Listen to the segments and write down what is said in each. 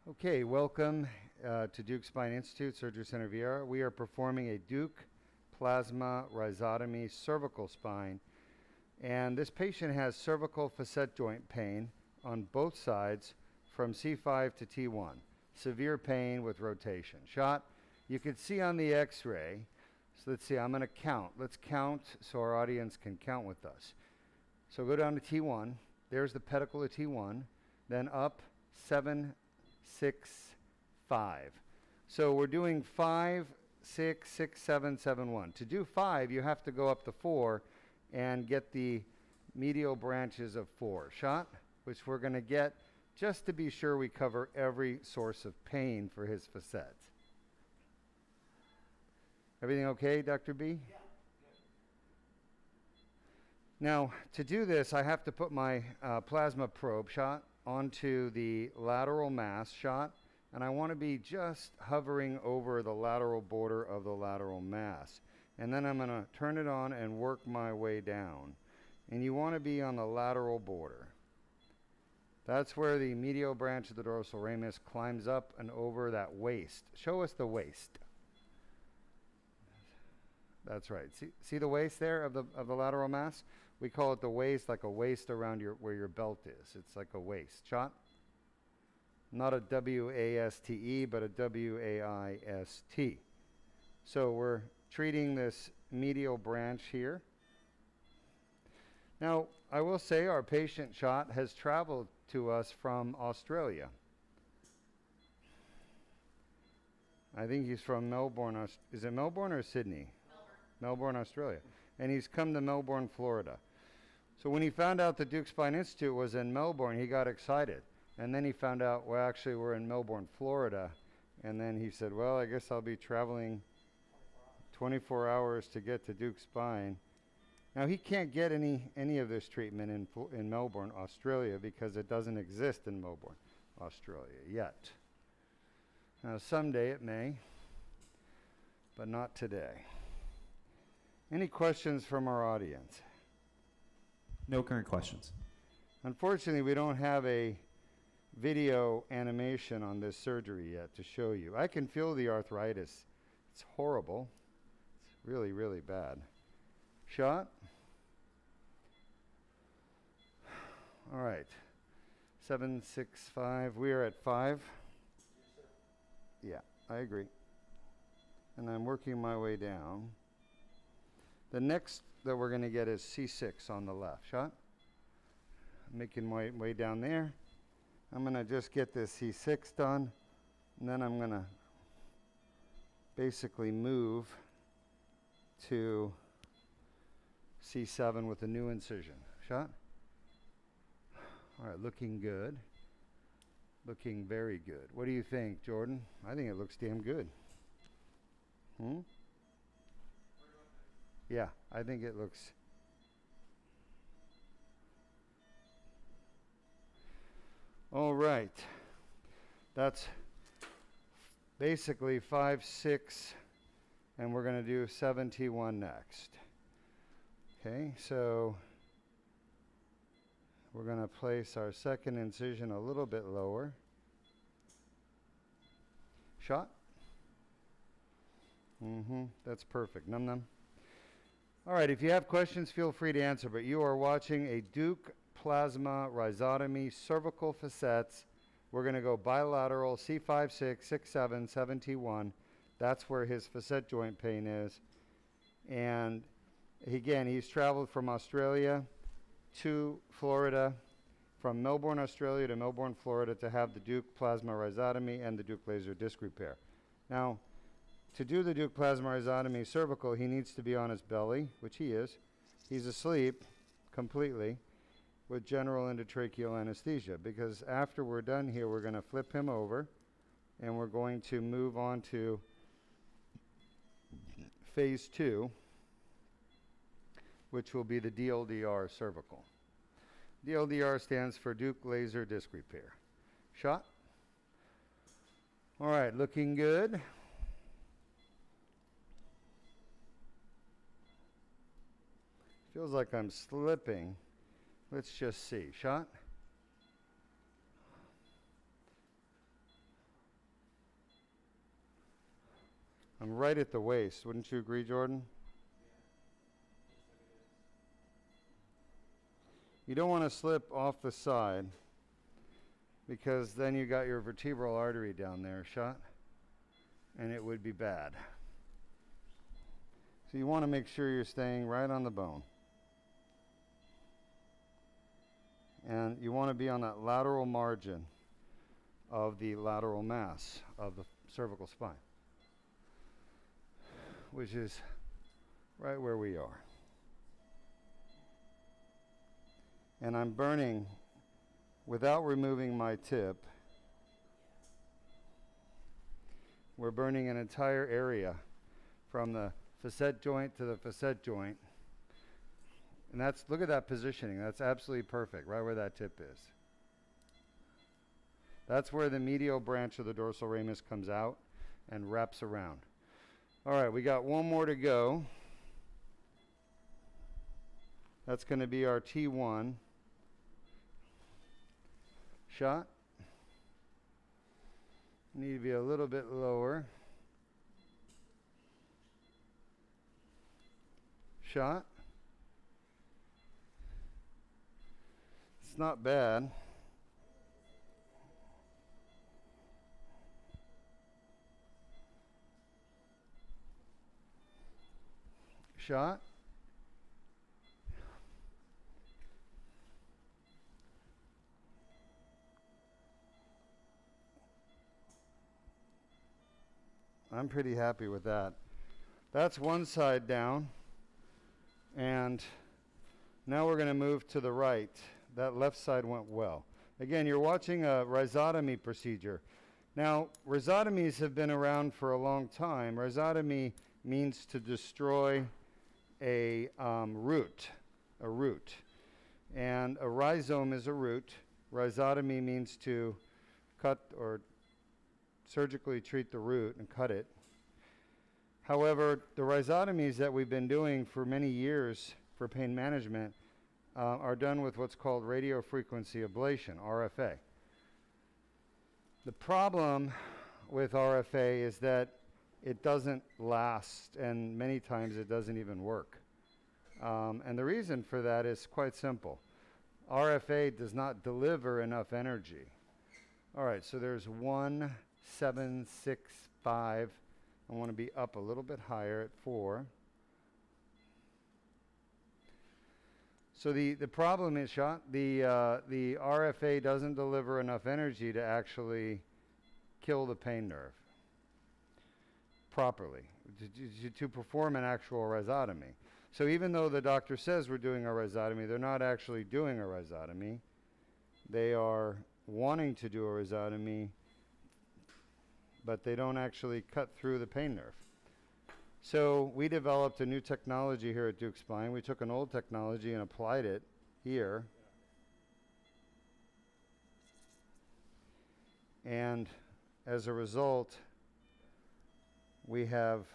Okay, welcome to Deuk Spine Institute Surgery Center VR. We are performing a Deuk plasma rhizotomy cervical spine, and this patient has cervical facet joint pain on both sides from C5 to T1. Severe pain with rotation. Shot. You can see on the x-ray. So let's see, I'm going to count. Let's count so our audience can count with us. So go down to T1. There's the pedicle of T1. Then up 7, 6, 5. So we're doing 5, 6, 6, 7, 7, 1. To do 5, you have to go up to 4 and get the medial branches of 4. Shot, which we're going to get just to be sure we cover every source of pain for his facet. Everything okay, Dr. B? Yeah. Now, to do this, I have to put my plasma probe shot onto the lateral mass shot, and I want to be just hovering over the lateral border of the lateral mass. And then I'm going to turn it on and work my way down. And you want to be on the lateral border. That's where the medial branch of the dorsal ramus climbs up and over that waist. Show us the waist. That's right. See the waist there of the lateral mass? We call it the waist, like a waist around where your belt is. It's like a waist. Shot? Not a W-A-S-T-E, but a W-A-I-S-T. So we're treating this medial branch here. Now, I will say our patient Shot has traveled to us from Australia. I think he's from Melbourne. Is it Melbourne or Sydney? Melbourne, Australia. And he's come to Melbourne, Florida. So when he found out the Deuk Spine Institute was in Melbourne, he got excited. And then he found out, well, actually, we're in Melbourne, Florida. And then he said, well, I guess I'll be traveling 24 hours to get to Deuk Spine. Now, he can't get any of this treatment in Melbourne, Australia, because it doesn't exist in Melbourne, Australia, yet. Now, someday it may, but not today. Any questions from our audience? No current questions. Unfortunately, we don't have a video animation on this surgery yet to show you. I can feel the arthritis. It's horrible. It's really, really bad. Shot. All right. 7, 6, 5. We are at 5. Yes, sir. Yeah, I agree. And I'm working my way down. The next that we're going to get is C6 on the left. Shot. Making my way down there. I'm going to just get this C6 done, and then I'm going to basically move to C7 with a new incision. Shot. All right, looking good. Looking very good. What do you think, Jordan? I think it looks damn good. Yeah, I think it looks... All right. That's basically 5, 6, and we're going to do 7T1 next. Okay, so we're going to place our second incision a little bit lower. Shot. That's perfect. Num num. All right, if you have questions, feel free to answer, but you are watching a Deuk plasma rhizotomy cervical facets. We're going to go bilateral C5, 6, 6, 7, 7T1. That's where his facet joint pain is. And again, he's traveled from Australia to Florida, from Melbourne, Australia to Melbourne, Florida to have the Deuk plasma rhizotomy and the Deuk laser disc repair. Now, to do the Deuk plasma rhizotomy cervical, he needs to be on his belly, which he is. He's asleep completely with general endotracheal anesthesia, because after we're done here, we're going to flip him over and we're going to move on to phase 2, which will be the DLDR cervical. DLDR stands for Deuk laser disc repair. Shot. All right, looking good. Feels like I'm slipping. Let's just see. Shot. I'm right at the waist. Wouldn't you agree, Jordan? You don't want to slip off the side because then you got your vertebral artery down there shot and it would be bad. So you want to make sure you're staying right on the bone. And you want to be on that lateral margin of the lateral mass of the cervical spine, which is right where we are. And I'm burning without removing my tip. We're burning an entire area from the facet joint to the facet joint. And that's, look at that positioning. That's absolutely perfect, right where that tip is. That's where the medial branch of the dorsal ramus comes out and wraps around. All right, we got one more to go. That's going to be our T1 shot. Need to be a little bit lower. Shot. It's not bad. Shot. I'm pretty happy with that. That's one side down. And now we're going to move to the right. That left side went well. Again, you're watching a rhizotomy procedure. Now, rhizotomies have been around for a long time. Rhizotomy means to destroy a root. And a rhizome is a root. Rhizotomy means to cut or surgically treat the root and cut it. However, the rhizotomies that we've been doing for many years for pain management are done with what's called radiofrequency ablation, RFA. The problem with RFA is that it doesn't last, and many times it doesn't even work. And the reason for that is quite simple. RFA does not deliver enough energy. All right, so there's 1, 7, 6, 5. I want to be up a little bit higher at 4. So the problem is, shot, the RFA doesn't deliver enough energy to actually kill the pain nerve properly, to perform an actual rhizotomy. So even though the doctor says we're doing a rhizotomy, they're not actually doing a rhizotomy. They are wanting to do a rhizotomy, but they don't actually cut through the pain nerve. So we developed a new technology here at Deuk Spine. We took an old technology and applied it here. And as a result, we have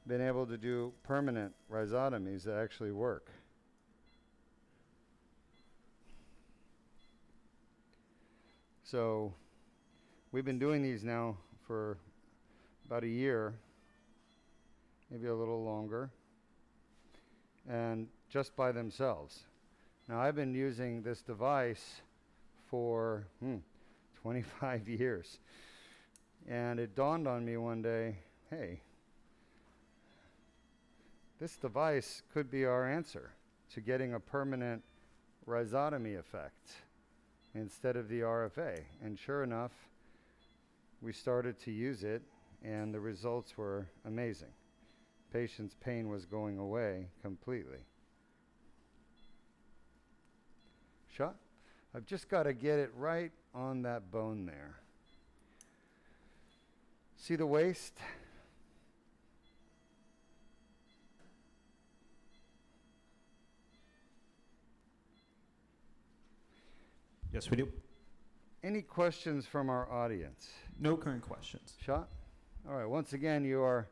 been able to do permanent rhizotomies that actually work. So we've been doing these now for about a year, maybe a little longer, and just by themselves. Now I've been using this device for 25 years. And it dawned on me one day, hey, this device could be our answer to getting a permanent rhizotomy effect instead of the RFA. And sure enough, we started to use it, and the results were amazing. Patient's pain was going away completely. Shot. I've just got to get it right on that bone there. See the waist? Yes, we do. Any questions from our audience? No current questions. Shot? All right, once again, you are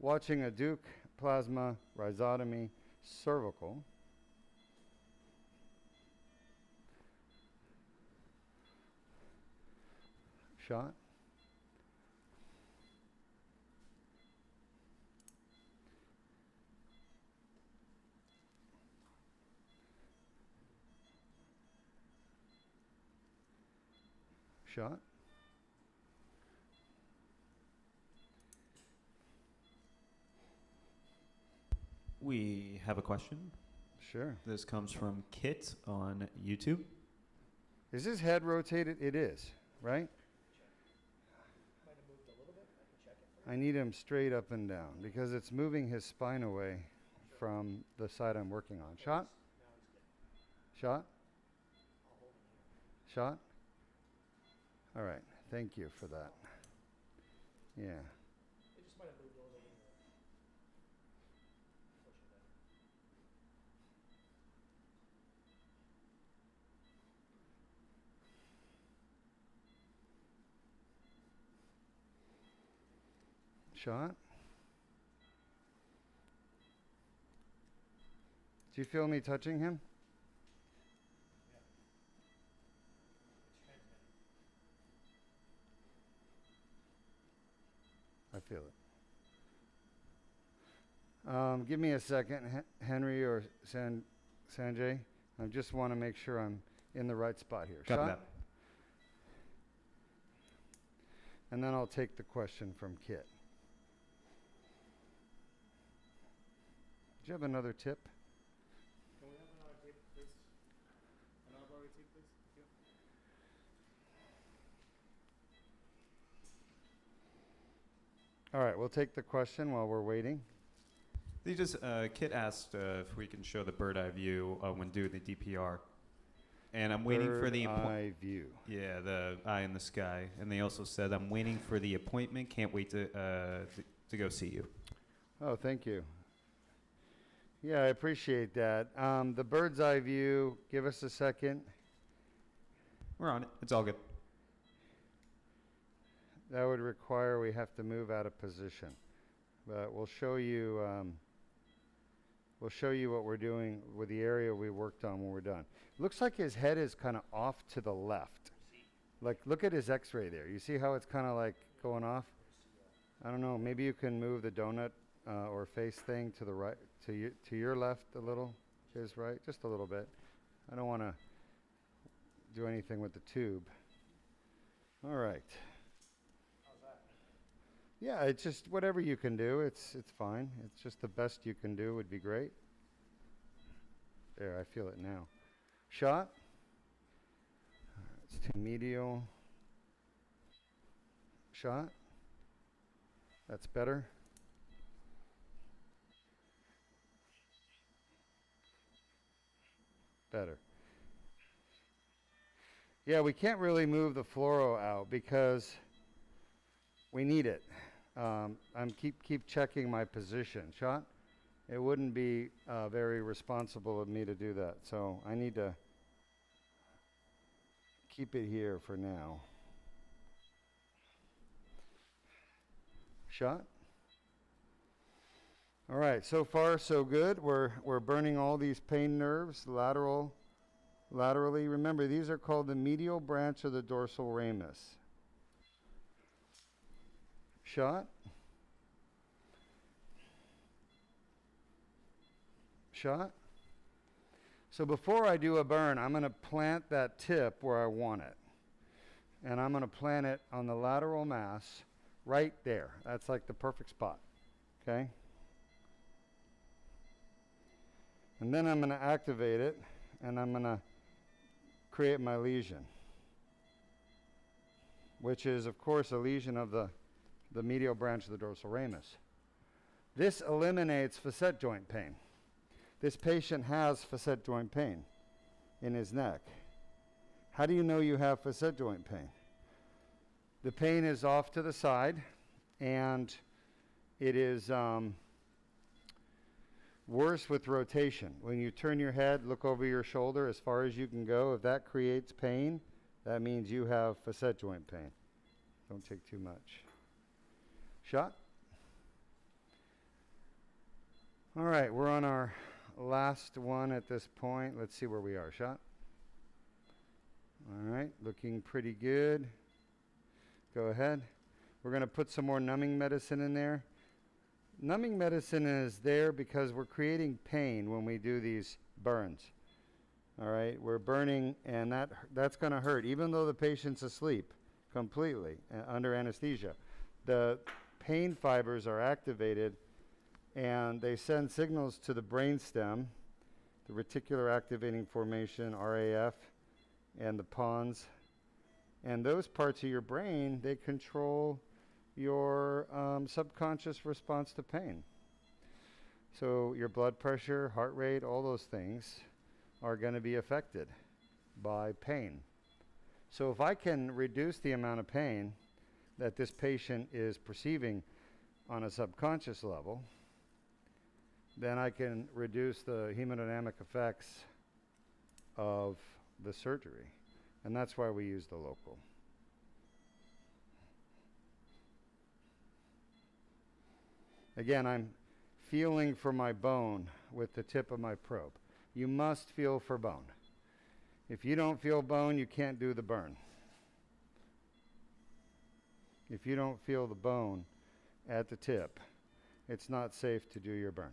watching a Deuk plasma rhizotomy cervical. Shot. Shot. We have a question. Sure. This comes from Kit on YouTube. Is his head rotated? It is, right? I need him straight up and down because it's moving his spine away from the side I'm working on. Shot? Shot? Shot? All right. Thank you for that. Yeah. It just might have moved a little bit. Shot? Do you feel me touching him? I feel it. Give me a second, Henry or Sanjay. I just want to make sure I'm in the right spot here. Copy Shot? that. And then I'll take the question from Kit. Do you have another tip? Can we have another tape, please? Another blurry tape, please? Thank you. All right, we'll take the question while we're waiting. They just Kit asked if we can show the bird eye view when doing the DPR, and I'm waiting for the eye view. Yeah, the eye in the sky. And they also said I'm waiting for the appointment. Can't wait to go see you. Oh, thank you. Yeah, I appreciate that. The bird's eye view. Give us a second. We're on it. It's all good. That would require we have to move out of position, but we'll show you. We'll show you what we're doing with the area we worked on when we're done. Looks like his head is kind of off to the left. Like, look at his X-ray there. You see how it's kind of like going off? I don't know. Maybe you can move the donut or face thing to the right, to your left a little. His right, just a little bit. I don't want to do anything with the tube. All right. Yeah, it's just whatever you can do. It's fine. It's just the best you can do would be great. There, I feel it now. Shot. It's to medial. Shot. That's better. Better. Yeah, we can't really move the fluoro out because we need it. I'm keep checking my position. Shot? It wouldn't be very responsible of me to do that. So I need to keep it here for now. Shot? All right, so far so good. We're burning all these pain nerves laterally. Remember, these are called the medial branch of the dorsal ramus. Shot. Shot. So before I do a burn, I'm going to plant that tip where I want it. And I'm going to plant it on the lateral mass right there. That's like the perfect spot. Okay? And then I'm going to activate it, and I'm going to create my lesion, which is, of course, a lesion of the medial branch of the dorsal ramus. This eliminates facet joint pain. This patient has facet joint pain in his neck. How do you know you have facet joint pain? The pain is off to the side, and it is worse with rotation. When you turn your head, look over your shoulder as far as you can go. If that creates pain, that means you have facet joint pain. Don't take too much. Shot. All right, we're on our last one at this point. Let's see where we are. Shot. All right, looking pretty good. Go ahead. We're going to put some more numbing medicine in there. Numbing medicine is there because we're creating pain when we do these burns. All right, we're burning, and that's going to hurt. Even though the patient's asleep, completely under anesthesia. The pain fibers are activated and they send signals to the brainstem, the reticular activating formation, RAF, and the pons. And those parts of your brain, they control your subconscious response to pain. So your blood pressure, heart rate, all those things are going to be affected by pain. So if I can reduce the amount of pain that this patient is perceiving on a subconscious level, then I can reduce the hemodynamic effects of the surgery. And that's why we use the local. Again, I'm feeling for my bone with the tip of my probe. You must feel for bone. If you don't feel bone, you can't do the burn. If you don't feel the bone at the tip, it's not safe to do your burn.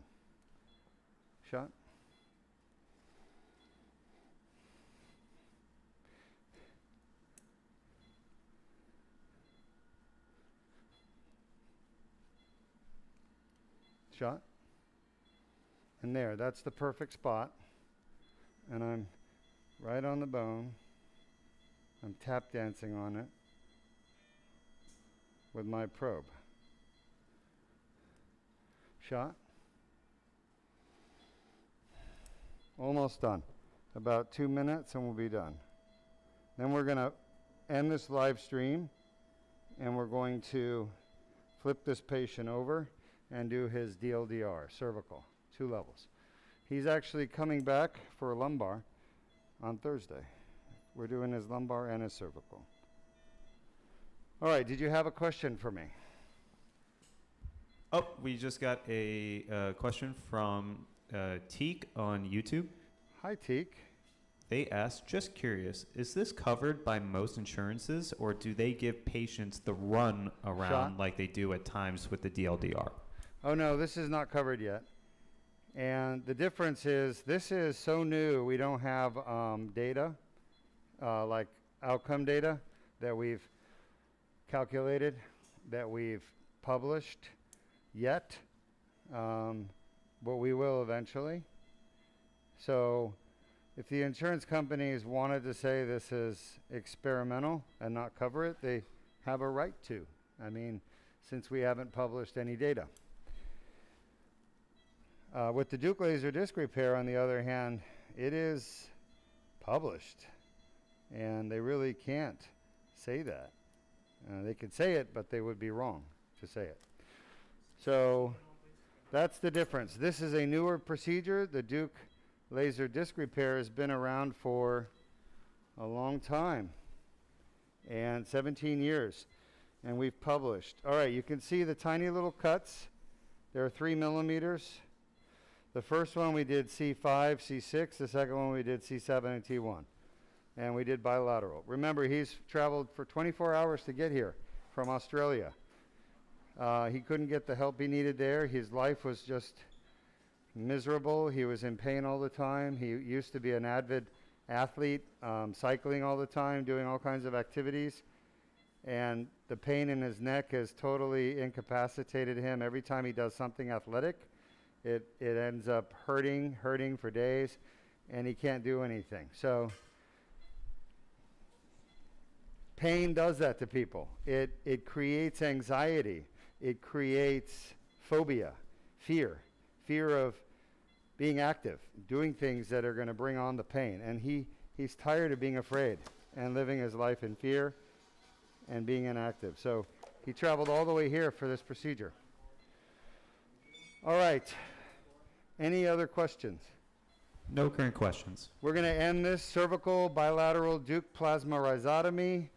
Shot? Shot? And there, that's the perfect spot. And I'm right on the bone. I'm tap dancing on it with my probe. Shot? Almost done. About 2 minutes and we'll be done. Then we're going to end this live stream and we're going to flip this patient over and do his DLDR, cervical, 2 levels. He's actually coming back for a lumbar on Thursday. We're doing his lumbar and his cervical. All right, did you have a question for me? Oh, we just got a question from Teak on YouTube. Hi, Teak. They asked, just curious, is this covered by most insurances, or do they give patients the run around like they do at times with the DLDR? Oh, no, this is not covered yet. And the difference is this is so new, we don't have data, like outcome data that we've calculated, that we've published yet, but we will eventually. So if the insurance companies wanted to say this is experimental and not cover it, they have a right to. I mean, since we haven't published any data. With the Deuk laser disc repair, on the other hand, it is published, and they really can't say that. They could say it, but they would be wrong to say it. So that's the difference. This is a newer procedure. The Deuk laser disc repair has been around for a long time, and 17 years, and we've published. All right, you can see the tiny little cuts. They're 3 millimeters. The first one we did C5, C6. The second one we did C7 and T1. And we did bilateral. Remember, he's traveled for 24 hours to get here from Australia. He couldn't get the help he needed there. His life was just miserable. He was in pain all the time. He used to be an avid athlete, cycling all the time, doing all kinds of activities. And the pain in his neck has totally incapacitated him. Every time he does something athletic, it ends up hurting for days, and he can't do anything. So pain does that to people. It creates anxiety. It creates phobia, fear of being active, doing things that are going to bring on the pain. And he's tired of being afraid and living his life in fear and being inactive. So he traveled all the way here for this procedure. All right. Any other questions? No current questions. We're going to end this cervical bilateral Deuk plasma rhizotomy.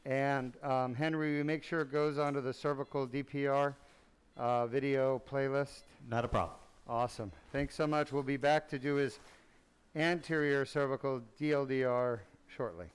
And Henry, we make sure it goes onto the cervical DPR video playlist. Not a problem. Awesome. Thanks so much. We'll be back to do his anterior cervical DLDR shortly.